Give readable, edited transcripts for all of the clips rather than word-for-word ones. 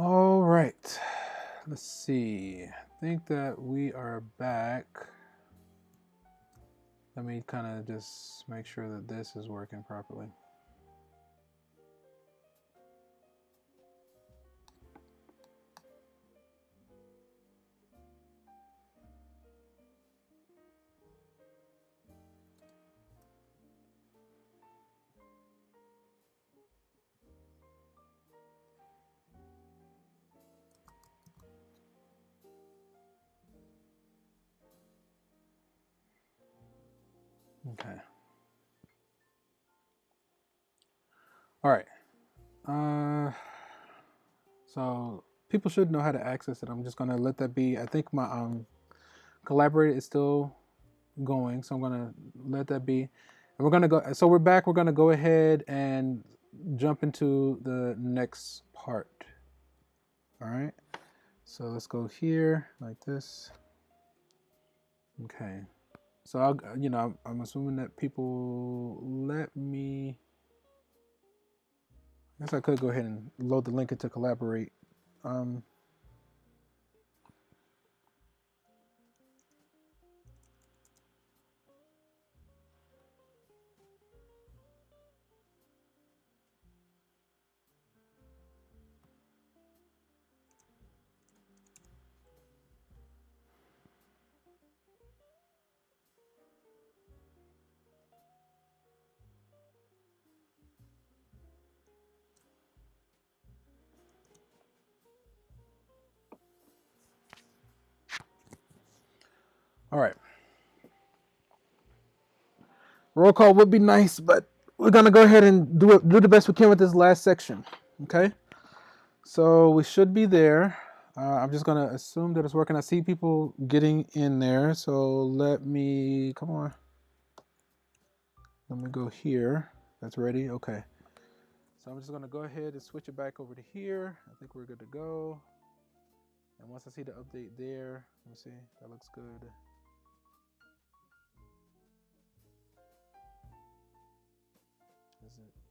All right. Let's see. I think that we are back. Let me kind of just make sure that this is working properly. Okay. All right. So people should know how to access it. I'm just gonna let that be. I think my collaborator is still going, so I'm gonna let that be. And we're gonna go. So we're back. We're gonna go ahead and jump into the next part. All right. So let's go here like this. Okay. So I'm assuming that people let me. I guess I could go ahead and load the link into Collaborate. Um, all right. Roll call would be nice, but we're gonna go ahead and do the best we can with this last section. Okay. So we should be there. I'm just gonna assume that it's working. I see people getting in there. So let me come on. Let me go here. That's ready. Okay. So I'm just gonna go ahead and switch it back over to here. I think we're good to go. And once I see the update there, let me see. That looks good.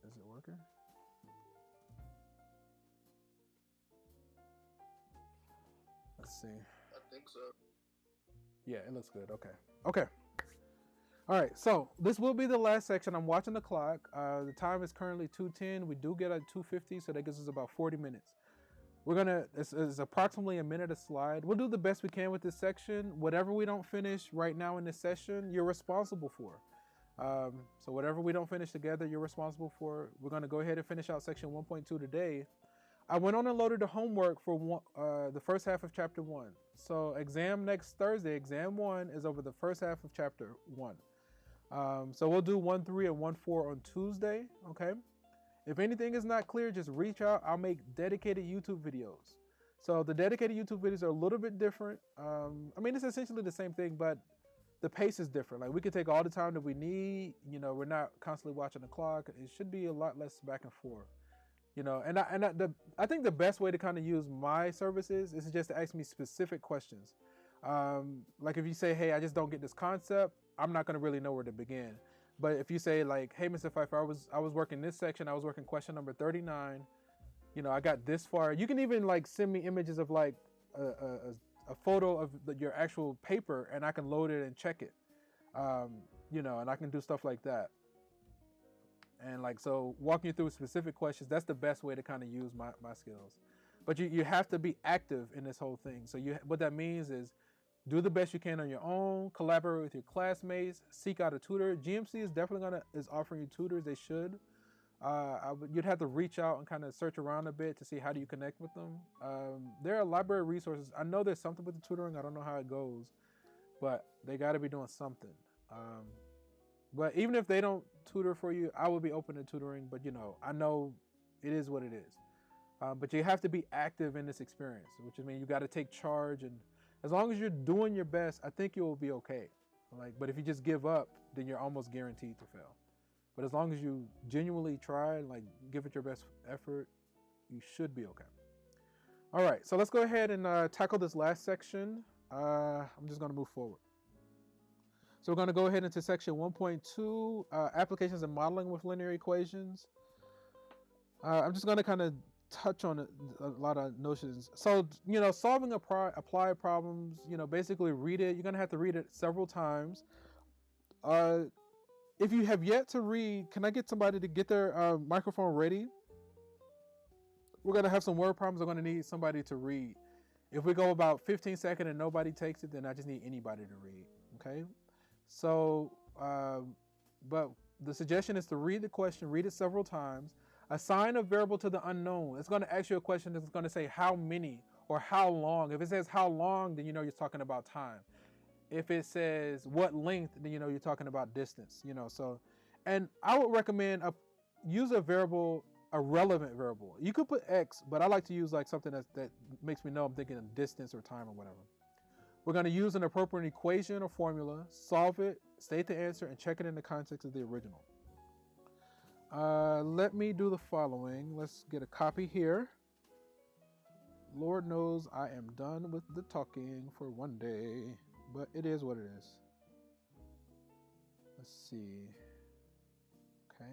Is it working? Let's see. I think so. Yeah, it looks good. Okay. Okay. All right. So this will be the last section. I'm watching the clock. The time is currently 2:10. We do get at 2:50, so that gives us about 40 minutes. We're gonna. It's approximately a minute a slide. We'll do the best we can with this section. Whatever we don't finish right now in this session, you're responsible for. So whatever we don't finish together, you're responsible for. We're gonna go ahead and finish out section 1.2 today. I went on and loaded the homework for the first half of chapter 1. So exam next Thursday, exam 1 is over the first half of chapter 1. So we'll do 1.3 and 1.4 on Tuesday. Okay. If anything is not clear, just reach out. I'll make dedicated YouTube videos. So the dedicated YouTube videos are a little bit different. I mean, it's essentially the same thing, but the pace is different. Like we can take all the time that we need. We're not constantly watching the clock. It should be a lot less back and forth. I think the best way to kind of use my services is just to ask me specific questions. Like if you say, hey, I just don't get this concept, I'm not going to really know where to begin. But if you say like, hey, Mr. Pfeiffer, I was working this section, I was working question number 39, I got this far. You can even like send me images of like a photo of your actual paper, and I can load it and check it. And I can do stuff like that. And like, so walking you through specific questions, that's the best way to kind of use my skills. But you have to be active in this whole thing. So what that means is do the best you can on your own, collaborate with your classmates, seek out a tutor. GMC is definitely is offering you tutors. They should. You'd have to reach out and kind of search around a bit to see how do you connect with them. There are library resources. I know there's something with the tutoring. I don't know how it goes, but they got to be doing something. But even if they don't tutor for you, I will be open to tutoring. But I know it is what it is. But you have to be active in this experience, which means you got to take charge. And as long as you're doing your best, I think you will be okay. But if you just give up, then you're almost guaranteed to fail. But as long as you genuinely try, like give it your best effort, you should be okay. All right, so let's go ahead and tackle this last section. I'm just going to move forward. So we're going to go ahead into section 1.2, applications and modeling with linear equations. I'm just going to kind of touch on a lot of notions. So, solving applied problems, basically read it. You're going to have to read it several times. If you have yet to read, can I get somebody to get their microphone ready? We're going to have some word problems. I'm going to need somebody to read. If we go about 15 seconds and nobody takes it, then I just need anybody to read. Okay? So, but the suggestion is to read the question, read it several times. Assign a variable to the unknown. It's going to ask you a question that's going to say how many or how long. If it says how long, then you're talking about time. If it says what length, then you're talking about distance. So, and I would recommend use a variable, a relevant variable. You could put X, but I like to use like something that makes me know I'm thinking of distance or time or whatever. We're going to use an appropriate equation or formula, solve it, state the answer, and check it in the context of the original. Let me do the following. Let's get a copy here. Lord knows I am done with the talking for one day, but it is what it is. Let's see. Okay.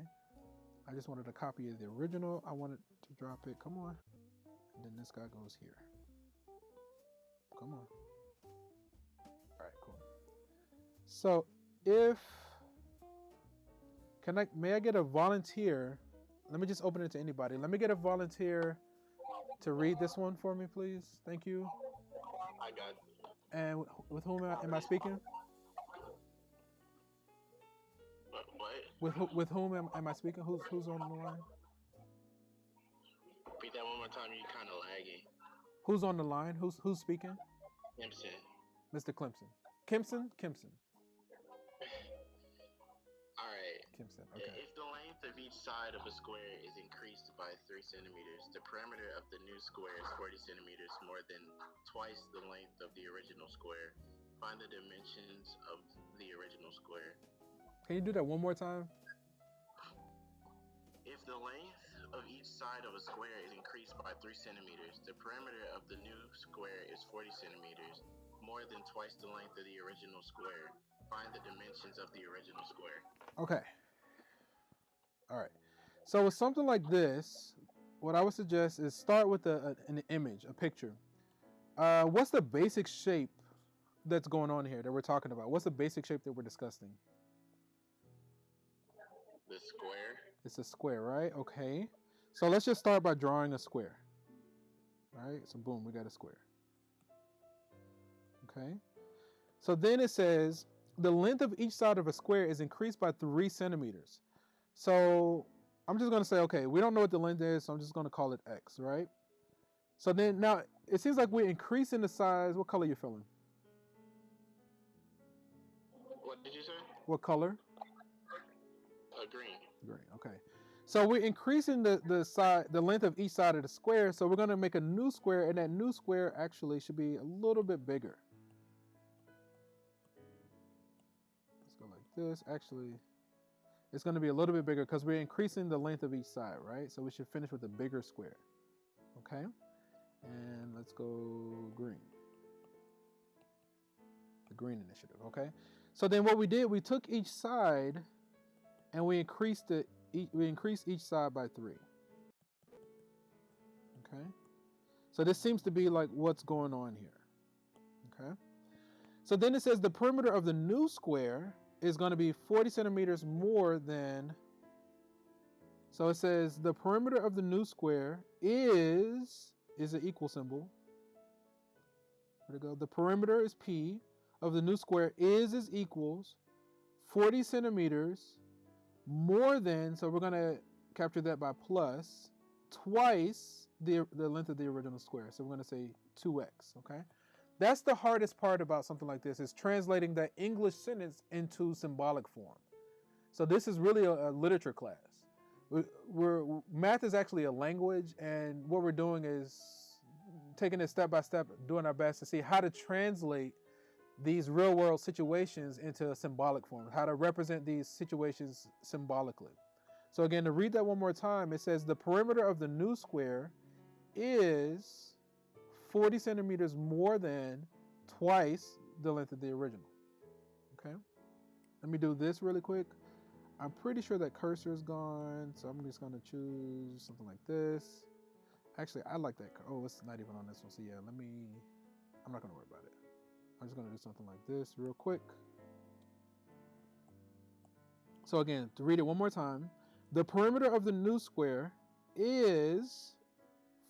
I just wanted a copy of the original. I wanted to drop it. Come on. And then this guy goes here. Come on. All right, cool. So may I get a volunteer? Let me just open it to anybody. Let me get a volunteer to read this one for me, please. Thank you. I got it. And with whom am I speaking? What? With whom am I speaking? Who's on the line? Repeat that one more time. You kind of lagging. Who's on the line? Who's speaking? Simpson. Mr. Clemson. Kimson? Kimson. All right. Kimson. Okay. If the length of each side of a square is increased by 3 centimeters, the perimeter of the new square is 40 centimeters, more than twice the length of the original square. Find the dimensions of the original square. Can you do that one more time? If the length of each side of a square is increased by 3 centimeters, the perimeter of the new square is 40 centimeters, more than twice the length of the original square. Find the dimensions of the original square. Okay. All right. So with something like this, what I would suggest is start with an image, a picture. What's the basic shape that's going on here that we're talking about? What's the basic shape that we're discussing? The square. It's a square, right? Okay. So let's just start by drawing a square. All right. So boom, we got a square. Okay. So then it says the length of each side of a square is increased by 3 centimeters. So I'm just going to say, okay, we don't know what the length is, so I'm just going to call it X, right? So then now it seems like we're increasing the size. What color are you feeling? What did you say? What color? Green. Green. Okay. So we're increasing the length of each side of the square. So we're going to make a new square, and that new square actually should be a little bit bigger. Let's go like this. Actually, it's going to be a little bit bigger because we're increasing the length of each side, right? So we should finish with a bigger square. Okay. And let's go green. The green initiative. Okay. So then what we did, we took each side and we increased each side by 3. Okay. So this seems to be like what's going on here. Okay. So then it says the perimeter of the new square is going to be 40 centimeters more than. So it says the perimeter of the new square is an equal symbol. Where'd it go? The perimeter is P of the new square is equals 40 centimeters more than, so we're going to capture that by plus, twice the length of the original square. So we're going to say 2x, okay? That's the hardest part about something like this, is translating that English sentence into symbolic form. So this is really a literature class. Math is actually a language, and what we're doing is taking it step by step, doing our best to see how to translate these real world situations into a symbolic form, how to represent these situations symbolically. So again, to read that one more time, it says the perimeter of the new square is 40 centimeters more than twice the length of the original. Okay. Let me do this really quick. I'm pretty sure that cursor is gone, so I'm just going to choose something like this. Actually, I like that. Oh, it's not even on this one. So yeah, I'm not gonna worry about it. I'm just gonna do something like this real quick. So again, to read it one more time, the perimeter of the new square is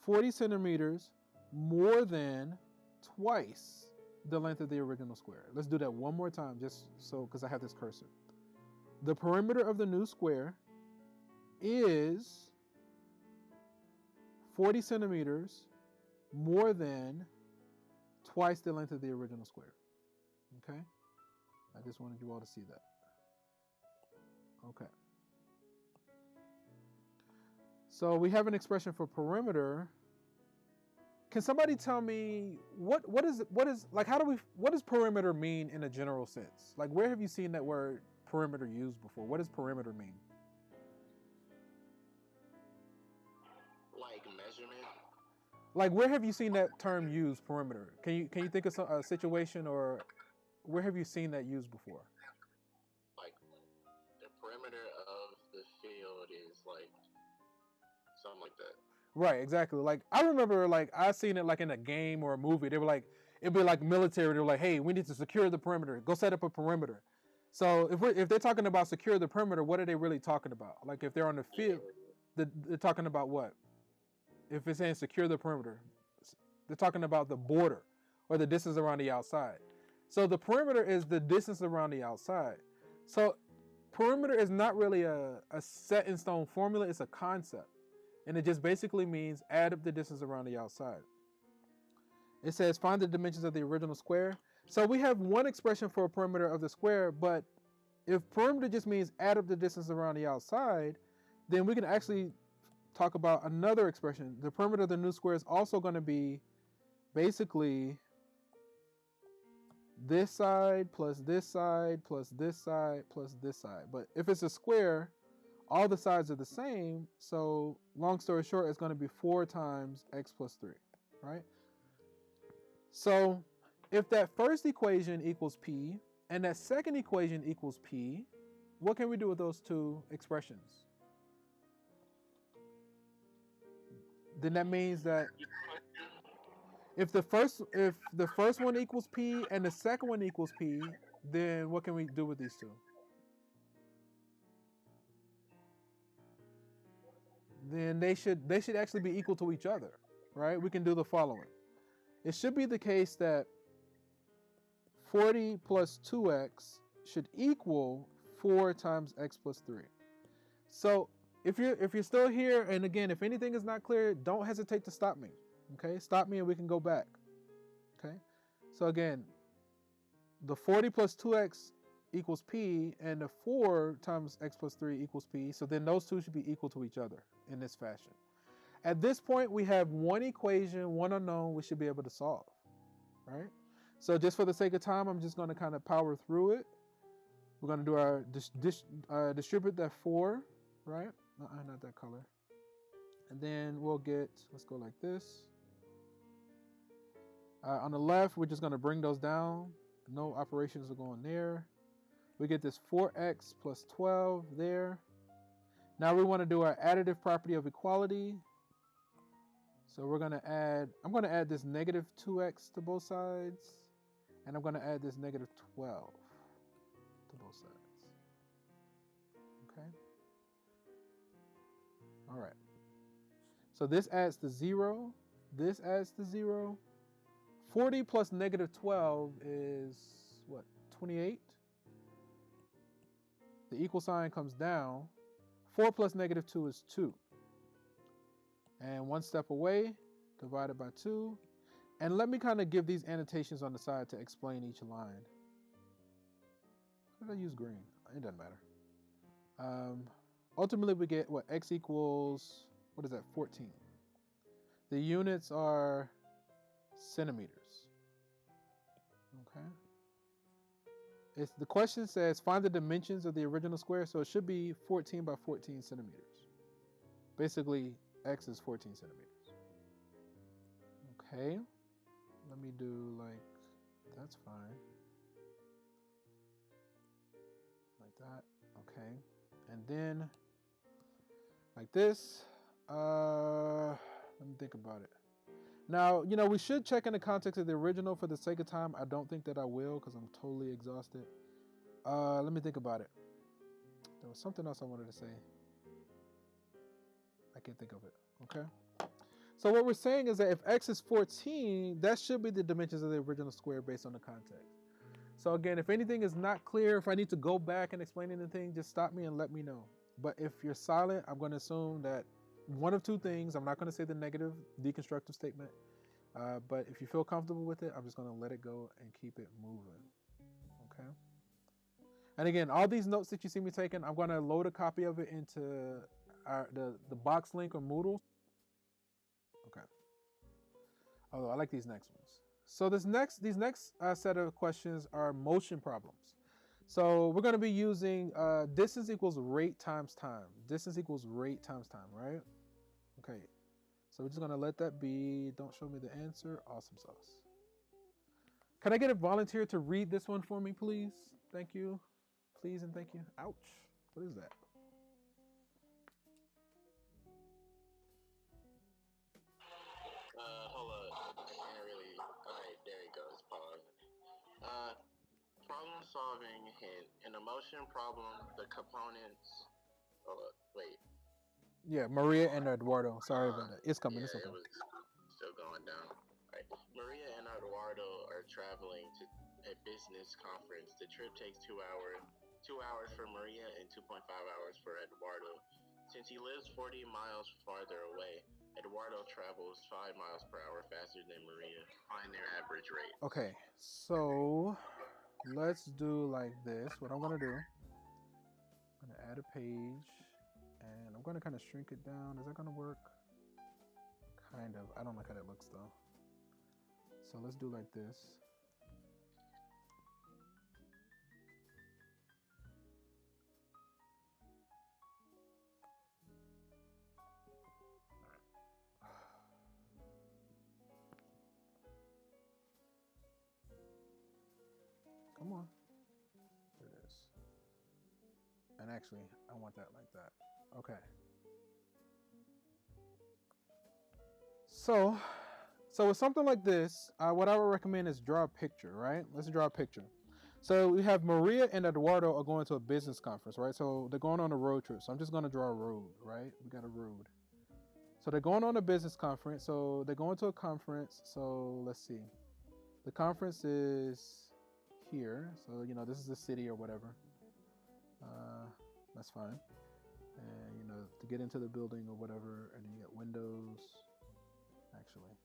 40 centimeters more than twice the length of the original square. Let's do that one more time, just so, because I have this cursor. The perimeter of the new square is 40 centimeters more than twice the length of the original square. Okay? I just wanted you all to see that. Okay. So we have an expression for perimeter. Can somebody tell me what does perimeter mean in a general sense? Like, where have you seen that word perimeter used before? What does perimeter mean? Like measurement. Like, where have you seen that term used, perimeter? Can you think of a situation, or where have you seen that used before? Like the perimeter of the field is like something like that. Right, exactly. Like, I remember, like, I seen it like in a game or a movie. They were like, it'd be like military. They were like, hey, we need to secure the perimeter. Go set up a perimeter. So if they're talking about secure the perimeter, what are they really talking about? Like, if they're on the field, they're talking about what? If it's saying secure the perimeter, they're talking about the border or the distance around the outside. So the perimeter is the distance around the outside. So perimeter is not really a set in stone formula. It's a concept. And it just basically means add up the distance around the outside. It says find the dimensions of the original square. So we have one expression for a perimeter of the square, but if perimeter just means add up the distance around the outside, then we can actually talk about another expression. The perimeter of the new square is also going to be basically this side plus this side plus this side plus this side. But if it's a square, all the sides are the same, so long story short, it's going to be 4 times x plus 3, right? So if that first equation equals p and that second equation equals p, what can we do with those two expressions? Then that means that if the first one equals p and the second one equals p, then what can we do with these two? Then they should actually be equal to each other, right? We can do the following. It should be the case that 40 plus 2x should equal 4 times x plus 3. So if you're still here, and again, if anything is not clear, don't hesitate to stop me. Okay, stop me and we can go back. Okay, so again, the 40 plus 2x equals p, and the 4 times x plus 3 equals p. So then those two should be equal to each other in this fashion. At this point, we have one equation, one unknown we should be able to solve, right? So just for the sake of time, I'm just going to kind of power through it. We're going to do our distribute that 4, right? Not that color. And then we'll get, let's go like this. On the left, we're just going to bring those down. No operations are going there. We get this 4x plus 12 there. Now we want to do our additive property of equality. So we're going to add, I'm going to add this negative 2x to both sides. And I'm going to add this negative 12 to both sides. Okay. All right. So this adds to 0. This adds to 0. 40 plus negative 12 is what? 28. The equal sign comes down. 4 plus negative 2 is 2. And one step away, divided by 2. And let me kind of give these annotations on the side to explain each line. Why did I use green? It doesn't matter. Ultimately, we get what? X equals, what is that? 14. The units are centimeters. Okay. The question says find the dimensions of the original square, so it should be 14 by 14 centimeters. Basically, x is 14 centimeters. Okay. Let me do like, that's fine. Like that. Okay. And then like this. Let Let me think about it. Now, we should check in the context of the original. For the sake of time, I don't think that I will because I'm totally exhausted. Let me think about it. There was something else I wanted to say. I can't think of it. Okay. So what we're saying is that if x is 14, that should be the dimensions of the original square based on the context. So again, if anything is not clear, if I need to go back and explain anything, just stop me and let me know. But if you're silent, I'm going to assume that one of two things. I'm not going to say the negative deconstructive statement. But if you feel comfortable with it, I'm just going to let it go and keep it moving. Okay. And again, all these notes that you see me taking, I'm going to load a copy of it into the box link or Moodle. Okay. Although I like these next ones. So these next set of questions are motion problems. So we're going to be using distance equals rate times time. Distance equals rate times time, right? Okay. So we're just going to let that be. Don't show me the answer. Awesome sauce. Can I get a volunteer to read this one for me, please? Thank you. Please and thank you. Ouch. What is that? Hold up. I can't really. Alright, there it goes. Pause. Problem solving hint. In a motion problem, the components. Hold up. Wait. Yeah, Maria and Eduardo. Sorry about that. It's coming. Yeah, It's okay. it was still going down. Right. Maria and Eduardo are traveling to a business conference. The trip takes 2 hours. 2 hours for Maria and 2.5 hours for Eduardo. Since he lives 40 miles farther away, Eduardo travels 5 miles per hour faster than Maria. Find their average rate. Okay, so let's do like this. What I'm gonna do, I'm gonna add a page, and I'm gonna kind of shrink it down. Is that gonna work? Kind of. I don't like how that looks though. So let's do like this. Come on. There it is. And actually, I want that like that. Okay. So with something like this, what I would recommend is draw a picture, right? Let's draw a picture. So we have Maria and Eduardo are going to a business conference, right? So they're going on a road trip. So I'm just going to draw a road, right? We got a road. So they're going on a business conference. So they're going to a conference. So let's see. The conference is here. So, this is the city or whatever. That's fine. And, to get into the building or whatever, and then you get windows. Actually.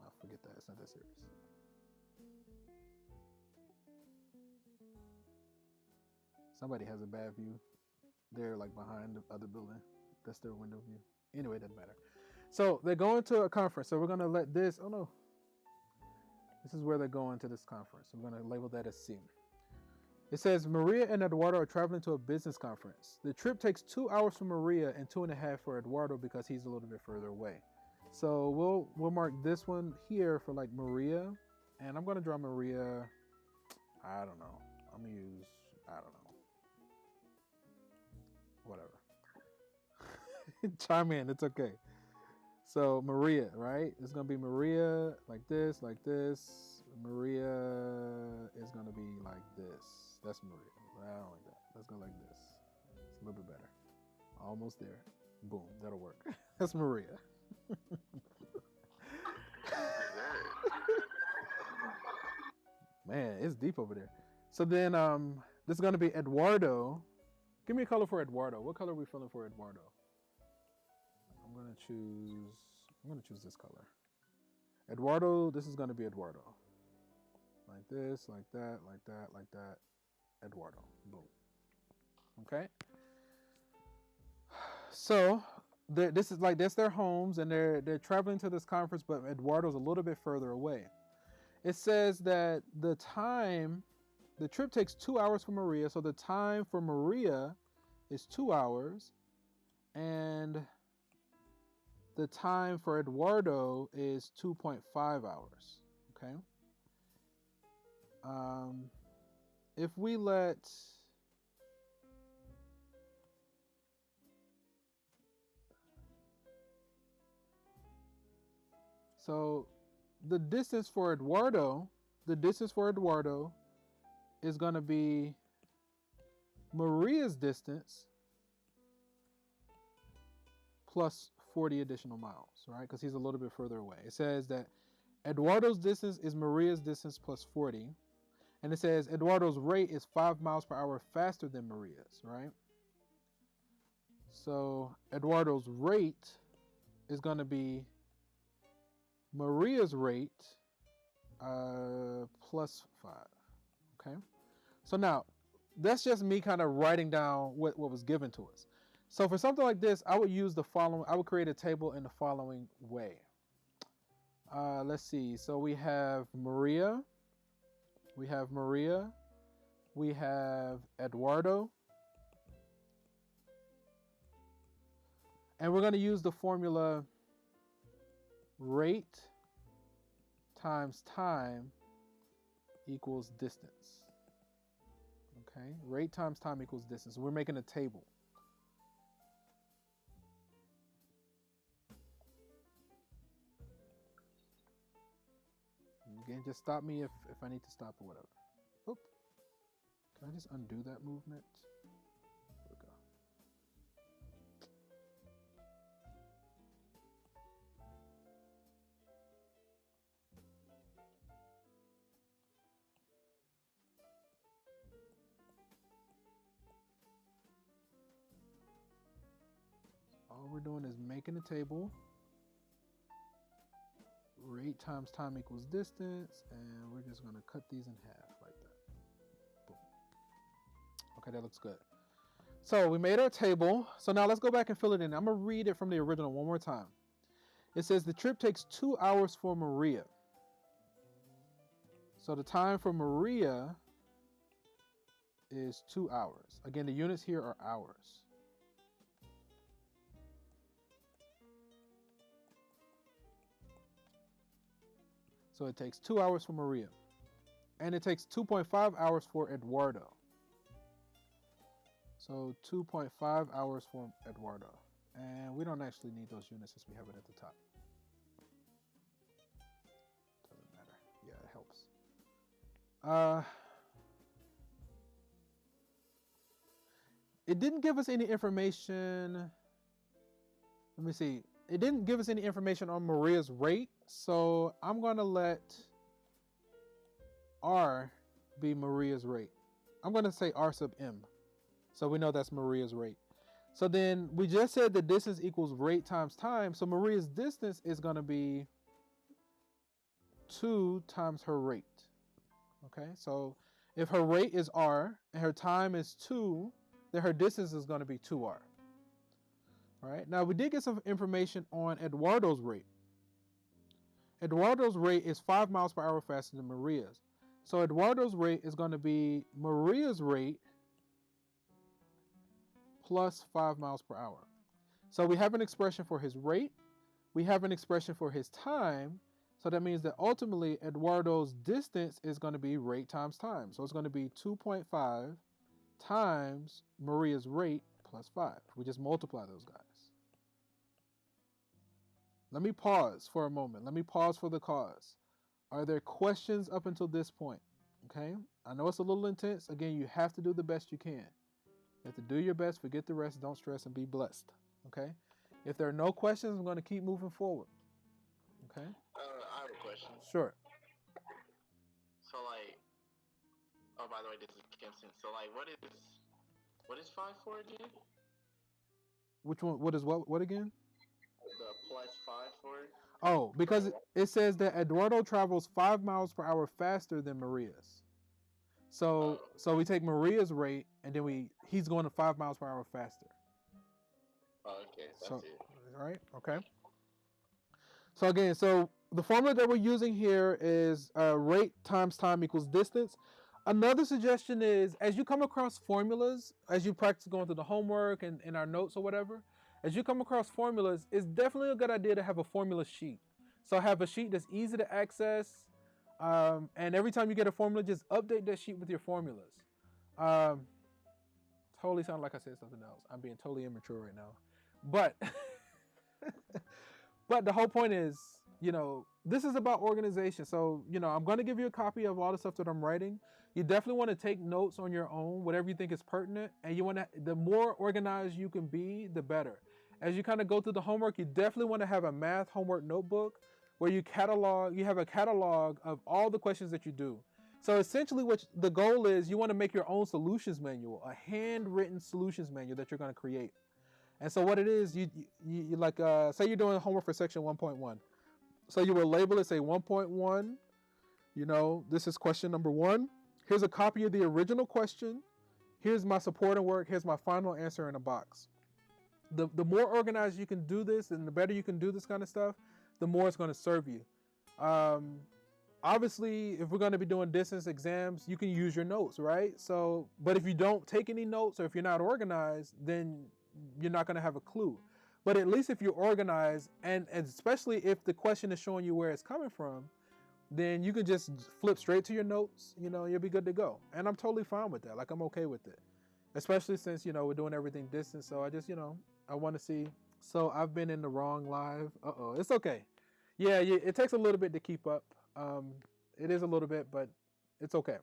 I'll forget that. It's not that serious. Somebody has a bad view. They're like behind the other building. That's their window view. Anyway, it doesn't matter. So they're going to a conference. So we're going to let this, oh no. This is where they're going to this conference. So we're going to label that as C. It says Maria and Eduardo are traveling to a business conference. The trip takes 2 hours for Maria and 2.5 for Eduardo because he's a little bit further away. So we'll mark this one here for like Maria. And I'm going to draw Maria. I don't know. I'm going to use, I don't know. Whatever. Chime in. It's okay. So Maria, right? It's going to be Maria like this, like this. Maria is going to be like this. That's Maria. I don't like that. Let's go like this. It's a little bit better. Almost there. Boom. That'll work. That's Maria. Man, it's deep over there. So then this is going to be Eduardo. Give me a color for Eduardo. What color are we feeling for Eduardo? I'm going to choose this color. Eduardo, this is going to be Eduardo. Like this, like that, like that, like that. Eduardo. Boom. Okay. So this is like that's their homes, and they're traveling to this conference, but Eduardo's a little bit further away. It says that the trip takes 2 hours for Maria, so the time for Maria is 2 hours, and the time for Eduardo is 2.5 hours. Okay. If we let So the distance for Eduardo is going to be Maria's distance plus 40 additional miles, right? Because he's a little bit further away. It says that Eduardo's distance is Maria's distance plus 40. And it says Eduardo's rate is 5 miles per hour faster than Maria's, right? So Eduardo's rate is going to be Maria's rate plus 5. Okay. So now that's just me kind of writing down what was given to us. So for something like this, I would use the following. I would create a table in the following way. Let's see. So we have Maria. We have Eduardo. And we're going to use the formula rate times time equals distance. Okay, rate times time equals distance. We're making a table. Again, just stop me if I need to stop or whatever. Oop. Can I just undo that movement? There we go. All we're doing is making a table. Rate times time equals distance, and we're just going to cut these in half like that. Boom. Okay, that looks good. So we made our table. So now let's go back and fill it in. I'm going to read it from the original one more time. It says the trip takes 2 hours for Maria. So the time for Maria is 2 hours. Again, the units here are hours. So it takes 2 hours for Maria. And it takes 2.5 hours for Eduardo. So 2.5 hours for Eduardo. And we don't actually need those units since we have it at the top. Doesn't matter. Yeah, it helps. It didn't give us any information. Let me see. It didn't give us any information on Maria's rate, so I'm going to let R be Maria's rate. I'm going to say R sub M, so we know that's Maria's rate. So then we just said the distance equals rate times time, so Maria's distance is going to be 2 times her rate. Okay, so if her rate is R and her time is 2, then her distance is going to be 2R. All right, now we did get some information on Eduardo's rate. Eduardo's rate is 5 miles per hour faster than Maria's. So Eduardo's rate is going to be Maria's rate plus 5 miles per hour. So we have an expression for his rate. We have an expression for his time. So that means that ultimately Eduardo's distance is going to be rate times time. So it's going to be 2.5 times Maria's rate plus 5. We just multiply those guys. Let me pause for a moment. Let me pause for the cause. Are there questions up until this point? Okay. I know it's a little intense. Again, you have to do the best you can. You have to do your best, forget the rest, don't stress, and be blessed. Okay. If there are no questions, I'm going to keep moving forward. Okay. I have a question. Sure. So like, oh, by the way, this is Kimson. So like, what is 5 for again? Which one? What is what again? The plus 5 for it? Oh, because it says that Eduardo travels 5 miles per hour faster than Maria's. So we take Maria's rate and then he's going to 5 miles per hour faster. Oh, okay, that's it. All right, okay. So again, so the formula that we're using here is rate times time equals distance. Another suggestion is, as you come across formulas, as you practice going through the homework and in our notes or whatever, as you come across formulas, it's definitely a good idea to have a formula sheet. So have a sheet that's easy to access, and every time you get a formula, just update that sheet with your formulas. Totally sound like I said something else. I'm being totally immature right now. But but the whole point is this is about organization. So, I'm going to give you a copy of all the stuff that I'm writing. You definitely want to take notes on your own, whatever you think is pertinent. And the more organized you can be, the better. As you kind of go through the homework, you definitely want to have a math homework notebook where you have a catalog of all the questions that you do. So essentially what the goal is, you want to make your own solutions manual, a handwritten solutions manual that you're going to create. And so what it is, you like, say you're doing homework for section 1.1. So you will label it, say 1.1, this is question number 1. Here's a copy of the original question. Here's my supporting work. Here's my final answer in a box. The more organized you can do this and the better you can do this kind of stuff, the more it's going to serve you. Obviously, if we're going to be doing distance exams, you can use your notes, right? So, but if you don't take any notes or if you're not organized, then you're not going to have a clue. But at least if you're organized, and especially if the question is showing you where it's coming from, then you can just flip straight to your notes, you'll be good to go. And I'm totally fine with that. Like, I'm okay with it. Especially since, we're doing everything distance. So I just, I want to see. So I've been in the wrong live. Uh-oh, it's okay. Yeah, it takes a little bit to keep up. It is a little bit, but it's okay.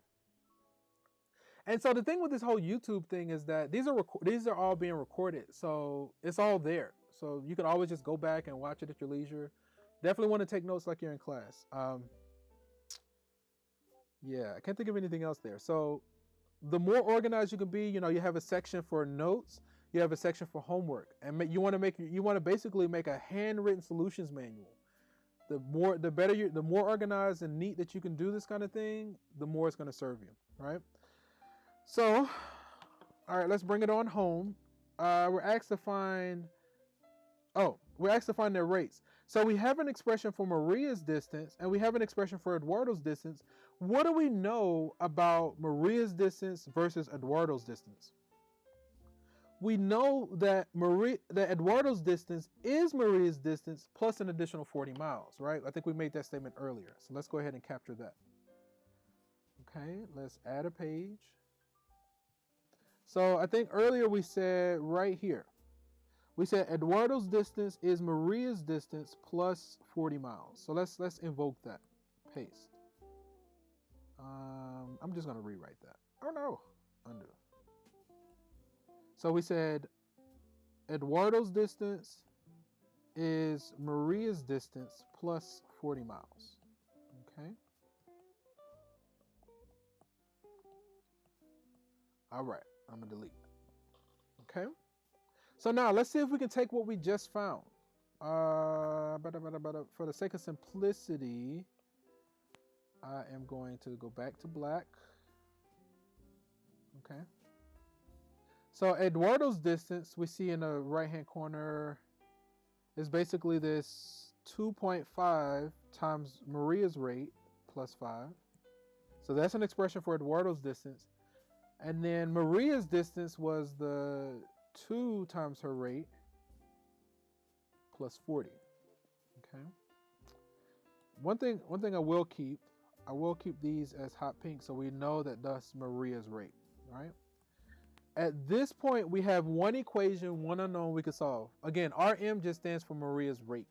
And so the thing with this whole YouTube thing is that these are all being recorded. So it's all there. So you can always just go back and watch it at your leisure. Definitely want to take notes like you're in class. Yeah, I can't think of anything else there. So the more organized you can be, you have a section for notes, you have a section for homework, and you want to basically make a handwritten solutions manual. The more organized and neat that you can do this kind of thing, the more it's going to serve you, right? So, all right, let's bring it on home. We're asked to find their rates. So we have an expression for Maria's distance, and we have an expression for Eduardo's distance. What do we know about Maria's distance versus Eduardo's distance? We know that Eduardo's distance is Maria's distance plus an additional 40 miles, right? I think we made that statement earlier. So let's go ahead and capture that. Okay, let's add a page. So I think earlier we said right here, we said Eduardo's distance is Maria's distance plus 40 miles. So let's invoke that. Paste. I'm just going to rewrite that. Oh no, undo. So we said Eduardo's distance is Maria's distance plus 40 miles. Okay. All right, I'm going to delete. Okay. So now let's see if we can take what we just found. For the sake of simplicity, I am going to go back to black. Okay. So Eduardo's distance, we see in the right-hand corner, is basically this 2.5 times Maria's rate plus 5. So that's an expression for Eduardo's distance. And then Maria's distance was the 2 times her rate plus 40. Okay. One thing I will keep these as hot pink so we know that that's Maria's rate, right? At this point, we have one equation, one unknown we could solve. Again, RM just stands for Maria's rate.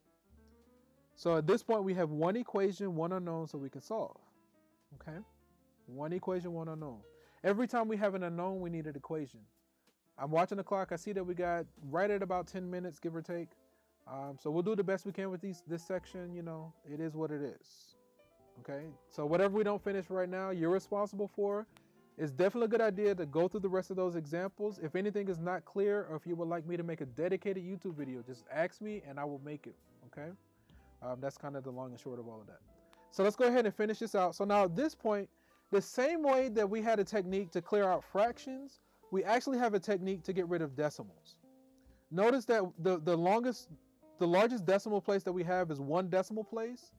So at this point, we have one equation, one unknown, so we can solve. Okay? One equation, one unknown. Every time we have an unknown, we need an equation. I'm watching the clock. I see that we got right at about 10 minutes, give or take. So we'll do the best we can with this section. It is what it is. Okay? So whatever we don't finish right now, you're responsible for. It's definitely a good idea to go through the rest of those examples. If anything is not clear, or if you would like me to make a dedicated YouTube video, just ask me and I will make it, okay? That's kind of the long and short of all of that. So let's go ahead and finish this out. So now at this point, the same way that we had a technique to clear out fractions, we actually have a technique to get rid of decimals. Notice that the largest decimal place that we have is 1 decimal place.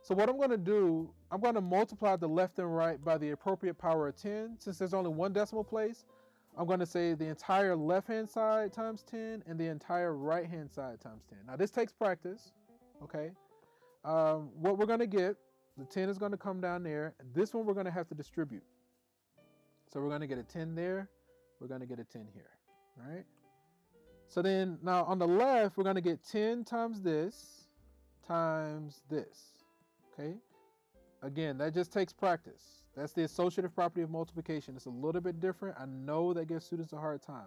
So what I'm going to do, I'm going to multiply the left and right by the appropriate power of 10. Since there's only 1 decimal place, I'm going to say the entire left-hand side times 10 and the entire right-hand side times 10. Now this takes practice, okay? What we're going to get, the 10 is going to come down there. This one we're going to have to distribute. So we're going to get a 10 there. We're going to get a 10 here, all right? So then now on the left, we're going to get 10 times this. times this. Okay. Again, that just takes practice. That's the associative property of multiplication. It's a little bit different. I know that gives students a hard time.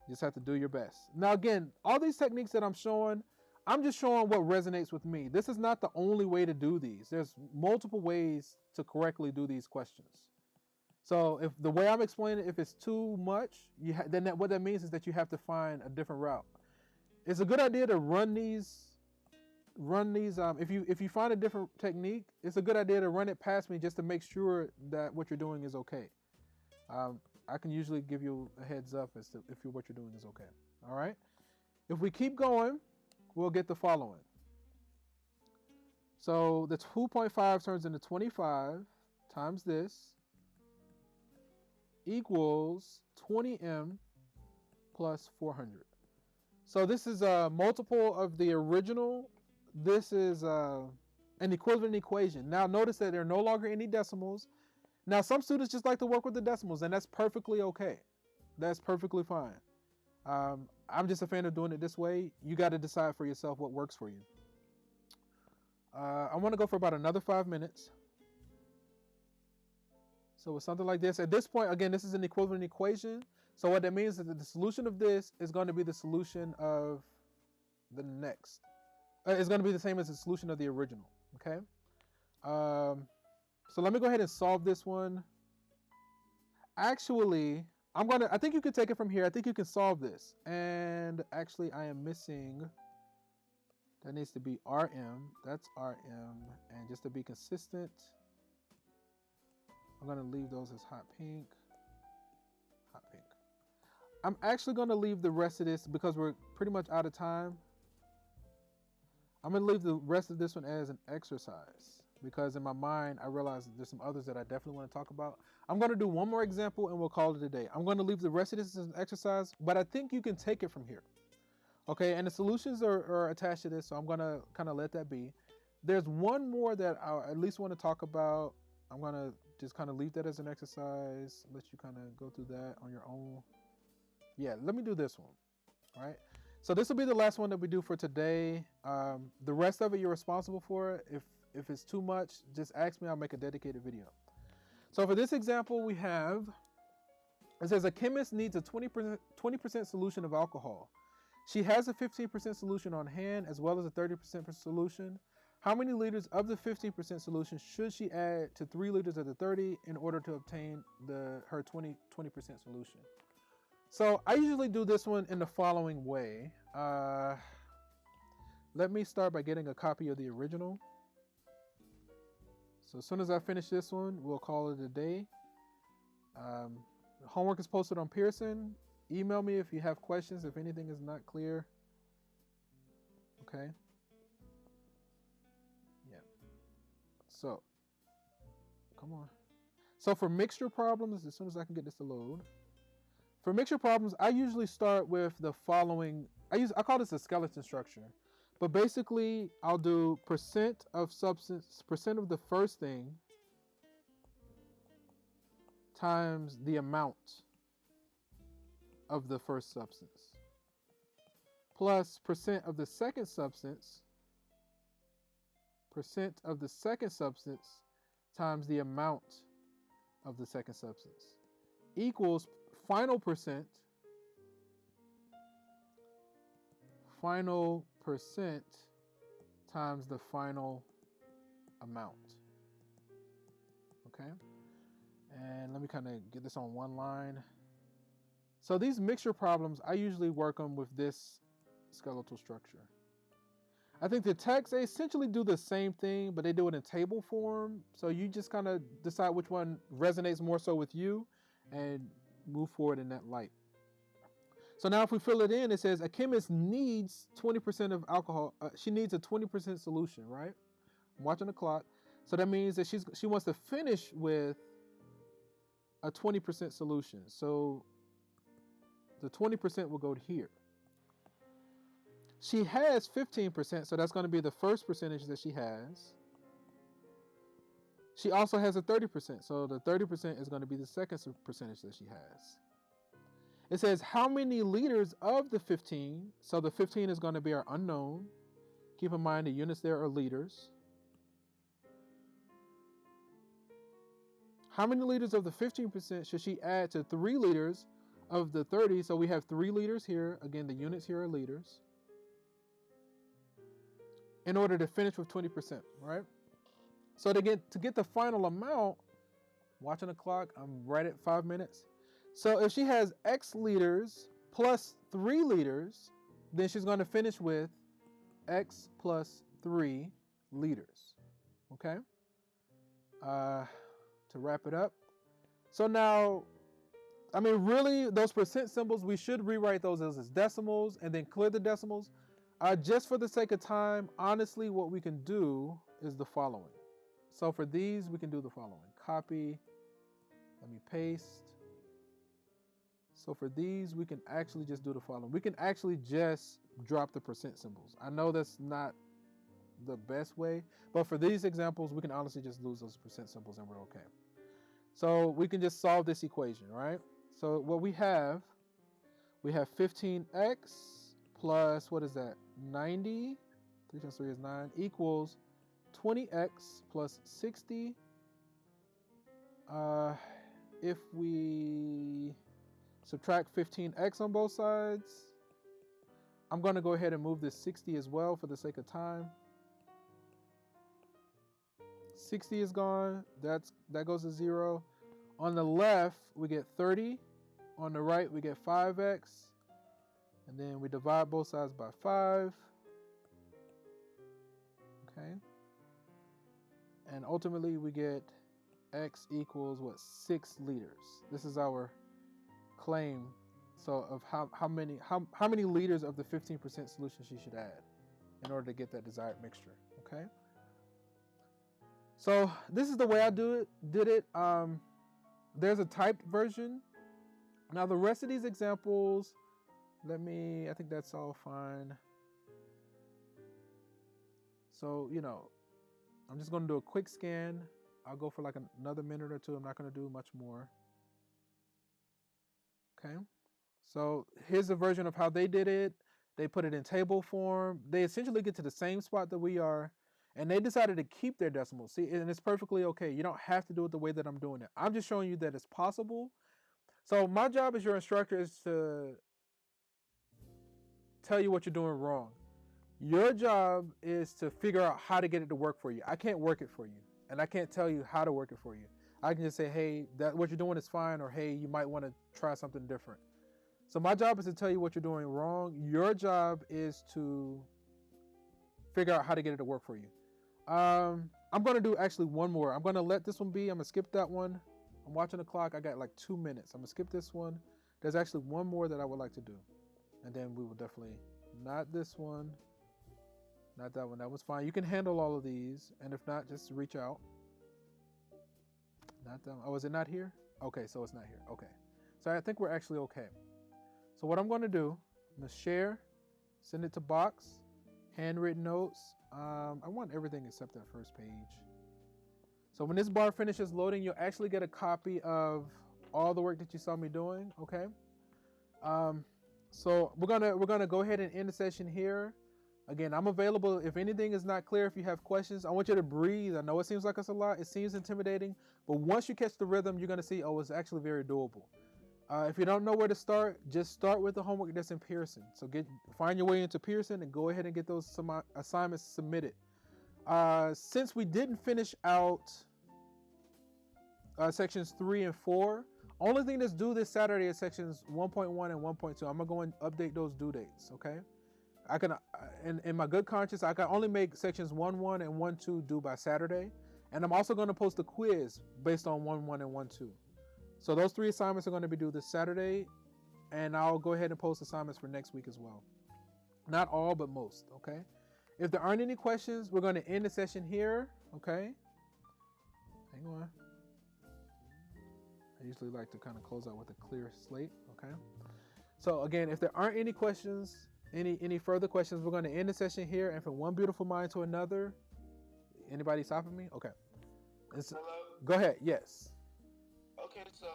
You just have to do your best. Now, again, all these techniques that I'm showing, I'm just showing what resonates with me. This is not the only way to do these. There's multiple ways to correctly do these questions. So if the way I'm explaining it, if it's too much, then what that means is that you have to find a different route. It's a good idea to run these. If you find a different technique, it's a good idea to run it past me just to make sure that what you're doing is okay. I can usually give you a heads up as to if what you're doing is okay. All right. If we keep going, we'll get the following. So the 2.5 turns into 25 times this equals 20m plus 400. So this is a multiple of the original. This is an equivalent equation. Now notice that there are no longer any decimals. Now some students just like to work with the decimals, and that's perfectly okay. That's perfectly fine. I'm just a fan of doing it this way. You got to decide for yourself what works for you. I want to go for about another 5 minutes. So with something like this, at this point, again, this is an equivalent equation. So what that means is that the solution of this is going to be the solution of the next. It's going to be the same as the solution of the original. Okay. So let me go ahead and solve this one. Actually, I think you can take it from here. I think you can solve this. And actually, I am missing, that needs to be RM. That's RM. And just to be consistent, I'm going to leave those as hot pink. Hot pink. I'm actually going to leave the rest of this because we're pretty much out of time. I'm going to leave the rest of this one as an exercise because in my mind, I realize that there's some others that I definitely want to talk about. I'm going to do one more example and we'll call it a day. I'm going to leave the rest of this as an exercise, but I think you can take it from here. Okay, and the solutions are attached to this, so I'm going to kind of let that be. There's one more that I at least want to talk about. I'm going to just kind of leave that as an exercise, let you kind of go through that on your own. Yeah, let me do this one. All right. So this will be the last one that we do for today. The rest of it you're responsible for. If it's too much, just ask me. I'll make a dedicated video. So for this example, we have, it says a chemist needs a 20% solution of alcohol. She has a 15% solution on hand as well as a 30% solution. How many liters of the 15% solution should she add to 3 liters of the 30 in order to obtain her 20% solution? So I usually do this one in the following way. Let me start by getting a copy of the original. So as soon as I finish this one, we'll call it a day. Homework is posted on Pearson. Email me if you have questions, if anything is not clear. Okay. Yeah. So, come on. So for mixture problems, as soon as I can get this to load. For mixture problems, I usually start with the following. I call this a skeleton structure. But basically, I'll do percent of substance, percent of the first thing times the amount of the first substance plus percent of the second substance, percent of the second substance times the amount of the second substance equals final percent times the final amount. Okay, and let me kind of get this on one line. So these mixture problems, I usually work them with this skeletal structure. I think the texts, they essentially do the same thing, but they do it in table form. So you just kind of decide which one resonates more so with you and move forward in that light. So now if we fill it in, it says a chemist needs 20% of alcohol. She needs a 20% solution, right? I'm watching the clock. So that means that she wants to finish with a 20% solution. So the 20% will go to here. She has 15%, so that's going to be the first percentage that she has. She also has a 30%, so the 30% is going to be the second percentage that she has. It says how many liters of the 15, so the 15 is going to be our unknown, Keep in mind the units there are liters. How many liters of the 15% should she add to 3 liters of the 30? So we have 3 liters here. Again, the units here are liters. In order to finish with 20%, right? So to get the final amount, watching the clock, I'm right at 5 minutes. So if she has X liters plus 3 liters, then she's going to finish with X plus 3 liters. Okay? To wrap it up. So now, I mean, really, those percent symbols, we should rewrite those as decimals and then clear the decimals. Just for the sake of time, honestly, what we can do is the following. So for these, we can do the following. Copy. Let me paste. So for these, we can actually just do the following. We can actually just drop the percent symbols. I know that's not the best way, but for these examples, we can honestly just lose those percent symbols and we're okay. So we can just solve this equation, right? So what we have 15x plus, what is that? 90, 3 times 3 is 9, equals 20x plus 60. If we subtract 15x on both sides, I'm going to go ahead and move this 60 as well for the sake of time. 60 is gone. That goes to 0. On the left, we get 30. On the right, we get 5x. And then we divide both sides by 5. Okay. And ultimately, we get x equals, what, 6 liters. This is our claim. So of how many liters of the 15% solution she should add in order to get that desired mixture. Okay. So this is the way I did it. There's a typed version. Now the rest of these examples, I think that's all fine. So, I'm just going to do a quick scan. I'll go for like another minute or two. I'm not going to do much more. Okay. So here's a version of how they did it. They put it in table form. They essentially get to the same spot that we are. And they decided to keep their decimals. See, and it's perfectly okay. You don't have to do it the way that I'm doing it. I'm just showing you that it's possible. So my job as your instructor is to tell you what you're doing wrong. Your job is to figure out how to get it to work for you. I can't work it for you. And I can't tell you how to work it for you. I can just say, hey, what you're doing is fine. Or, hey, you might want to try something different. So my job is to tell you what you're doing wrong. Your job is to figure out how to get it to work for you. I'm going to do actually one more. I'm going to let this one be. I'm going to skip that one. I'm watching the clock. I got like 2 minutes. I'm going to skip this one. There's actually one more that I would like to do. And then we will definitely, not this one, not that one. That was fine. You can handle all of these. And if not, just reach out. Not that one. Oh, is it not here? Okay, so it's not here. Okay. So I think we're actually okay. So what I'm going to do, I'm going to share, send it to box, handwritten notes. I want everything except that first page. So when this bar finishes loading, you'll actually get a copy of all the work that you saw me doing. Okay. So we're gonna go ahead and end the session here. Again, I'm available if anything is not clear. If you have questions, I want you to breathe. I know it seems like it's a lot. It seems intimidating, but once you catch the rhythm, you're gonna see, oh, it's actually very doable. If you don't know where to start, just start with the homework that's in Pearson. So find your way into Pearson and go ahead and get those assignments submitted. Since we didn't finish out sections 3 and 4, only thing that's due this Saturday is sections 1.1 and 1.2. I'm gonna go and update those due dates. Okay. I can, in my good conscience, I can only make sections 1.1 and 1.2 due by Saturday, and I'm also going to post a quiz based on 1.1 and 1.2. So those 3 assignments are going to be due this Saturday, and I'll go ahead and post assignments for next week as well. Not all, but most, okay? If there aren't any questions, we're going to end the session here, okay? Hang on. I usually like to kind of close out with a clear slate, okay? So again, if there aren't any questions, any further questions, we're going to end the session here, and from one beautiful mind to another. Anybody stopping me? Okay. Hello? Go ahead, yes. Okay, so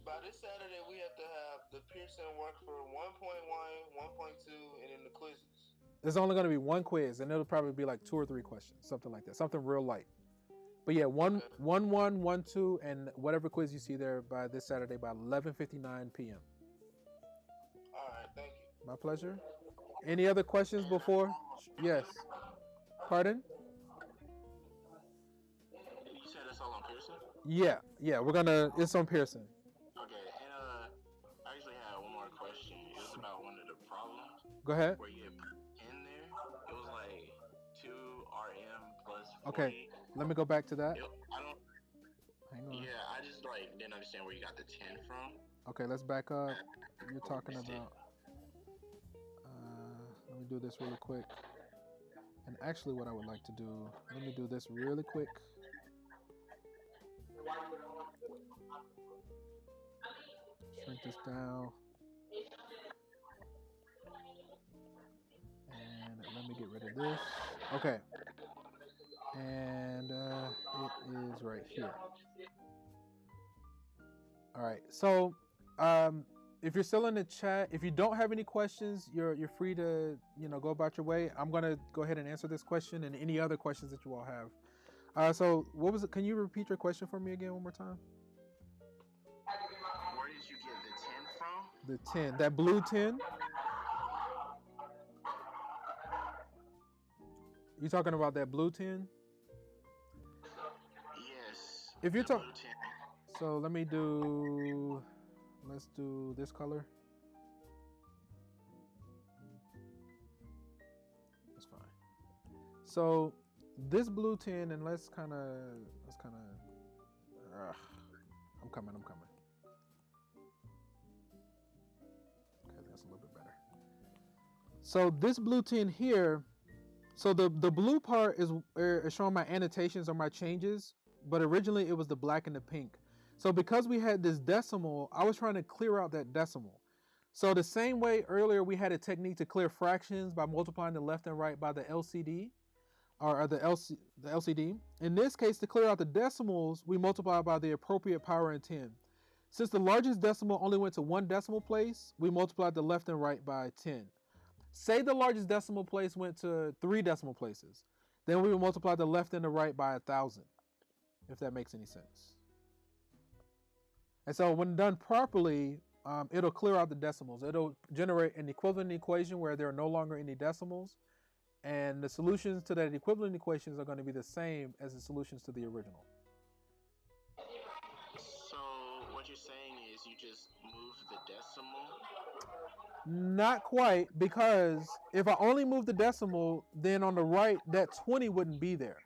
by this Saturday, we have to have the Pearson work for 1.1, 1.2, and then the quizzes. There's only going to be one quiz, and it'll probably be like 2 or 3 questions, something like that, something real light. But yeah, 1, 2, and whatever quiz you see there by this Saturday by 11:59 p.m. All right, thank you. My pleasure. Any other questions before? Yes. Pardon? You said it's all on Pearson? Yeah. It's on Pearson. Okay, and I actually had one more question. It was about one of the problems Go ahead. where you had put in there. It was like 2 RM plus 40. Okay, let me go back to that. I don't. Hang on. Yeah, I just like didn't understand where you got the 10 from. Okay, let's back up. You're talking about. Let me do this really quick. And actually, what I would like to do, let me do this really quick. Shrink this down. And let me get rid of this. Okay. And it is right here. All right. So, if you're still in the chat, if you don't have any questions, you're free to go about your way. I'm gonna go ahead and answer this question and any other questions that you all have. So what was it? Can you repeat your question for me again one more time? Where did you get the 10 from? The 10, that blue 10. You talking about that blue 10? Yes. If you're talking, blue 10. so let's do this color. That's fine. So this blue 10, and let's kind of, I'm coming. Okay, that's a little bit better. So this blue 10 here, so the blue part is showing my annotations or my changes, but originally it was the black and the pink. So because we had this decimal, I was trying to clear out that decimal. So the same way earlier we had a technique to clear fractions by multiplying the left and right by the LCD, or the LCD. In this case, to clear out the decimals, we multiply by the appropriate power in 10. Since the largest decimal only went to 1 decimal place, we multiplied the left and right by 10. Say the largest decimal place went to 3 decimal places, then we would multiply the left and the right by 1,000, if that makes any sense. And so when done properly, it'll clear out the decimals. It'll generate an equivalent equation where there are no longer any decimals. And the solutions to that equivalent equations are going to be the same as the solutions to the original. So what you're saying is you just move the decimal? Not quite, because if I only move the decimal, then on the right, that 20 wouldn't be there.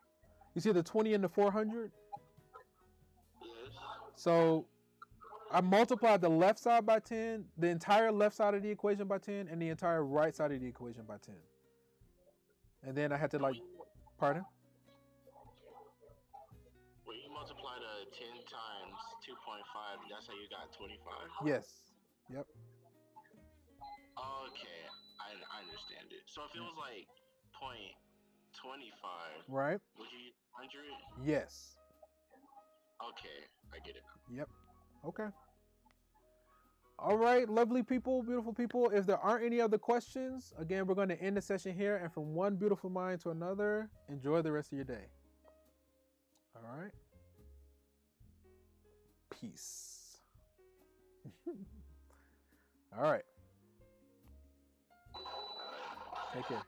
You see the 20 and the 400? Yes. So I multiplied the left side by 10, the entire left side of the equation by 10, and the entire right side of the equation by 10. And then I had to pardon? Well, you multiplied 10 times 2.5, that's how you got 25? Yes. Yep. Okay, I understand it. So if it was like 0.25, Right? would you use 100? Yes. Okay, I get it. Yep. Okay. All right, lovely people, beautiful people. If there aren't any other questions, again, we're going to end the session here. And from one beautiful mind to another, enjoy the rest of your day. All right. Peace. All right. Take care.